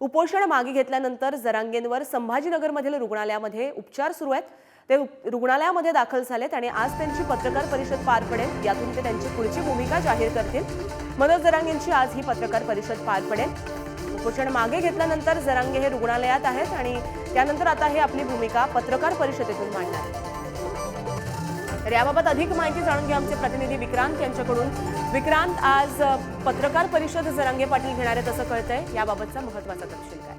उपोषण मागे घेतल्यानंतर जरांगेंवर संभाजीनगरमधील रुग्णालयामध्ये उपचार सुरू आहेत। ते रुग्णालयामध्ये दाखल झालेत आणि आज त्यांची पत्रकार परिषद पार पडेल। यातून ते त्यांची पुढची भूमिका जाहीर करतील। मनोज जरांगेंची आज ही पत्रकार परिषद पार पडेल। उपोषण मागे घेतल्यानंतर जरांगे हे रुग्णालयात आहेत आणि त्यानंतर आता हे आपली भूमिका पत्रकार परिषदेतून मांडणार आहेत। तर याबाबत अधिक माहिती जाणून घ्या आमचे प्रतिनिधी विक्रांत यांच्याकडून। विक्रांत, आज पत्रकार परिषद जरांगे पाटील घेणार आहेत असं कळतंय, याबाबतचा महत्त्वाचा तपशील काय?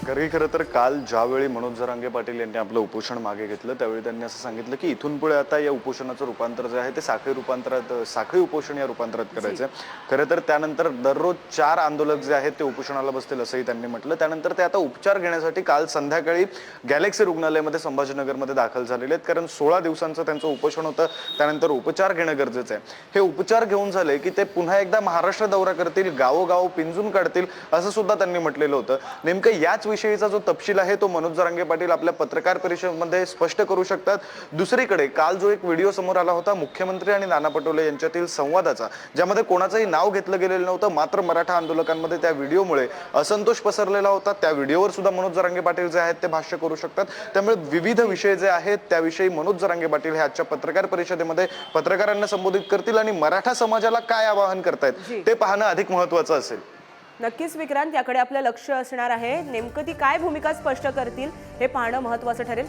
कारण खरं तर काल ज्यावेळी मनोज जरांगे पाटील यांनी आपलं उपोषण मागे घेतलं त्यावेळी त्यांनी असं सांगितलं की इथून पुढे आता या उपोषणाचं रूपांतर जे आहे ते साखळी उपोषण या रूपांतरात करायचं। खरं तर त्यानंतर दररोज 4 आंदोलक जे आहेत ते उपोषणाला बसतील असंही त्यांनी म्हटलं। त्यानंतर ते आता उपचार घेण्यासाठी काल संध्याकाळी गॅलेक्सी रुग्णालयामध्ये संभाजीनगरमध्ये दाखल झालेले आहेत, कारण 16 दिवसांचं त्यांचं उपोषण होतं। त्यानंतर उपचार घेणं गरजेचं आहे। हे उपचार घेऊन झाले की ते पुन्हा एकदा महाराष्ट्र दौरा करतील, गावोगाव पिंजून काढतील असं सुद्धा त्यांनी म्हटलेलं होतं। नेमकं याच विषयीचा जो तपशील आहे तो मनोज जरांगे पाटील आपल्या पत्रकार परिषदेमध्ये स्पष्ट करू शकतात। दुसरीकडे काल जो एक व्हिडिओ समोर आला होता मुख्यमंत्री आणि नाना पटोले यांच्यातील संवादाचा, ज्यामध्ये कोणाचंही नाव घेतलं गेलेलं नव्हतं, मात्र मराठा आंदोलकांमध्ये त्या व्हिडिओमुळे असंतोष पसरलेला होता। त्या व्हिडिओवर सुद्धा मनोज जरांगे पाटील जे आहेत ते भाष्य करू शकतात। त्यामुळे विविध विषय जे आहेत त्याविषयी मनोज जरांगे पाटील हे आजच्या पत्रकार परिषदेमध्ये पत्रकारांना संबोधित करतील आणि मराठा समाजाला काय आवाहन करतायत ते पाहणं अधिक महत्त्वाचं असेल। नक्कीच विक्रांत, याकडे आपलं लक्ष असणार आहे। नेमकं ती काय भूमिका स्पष्ट करतील हे पाहणं महत्त्वाचं ठरेल।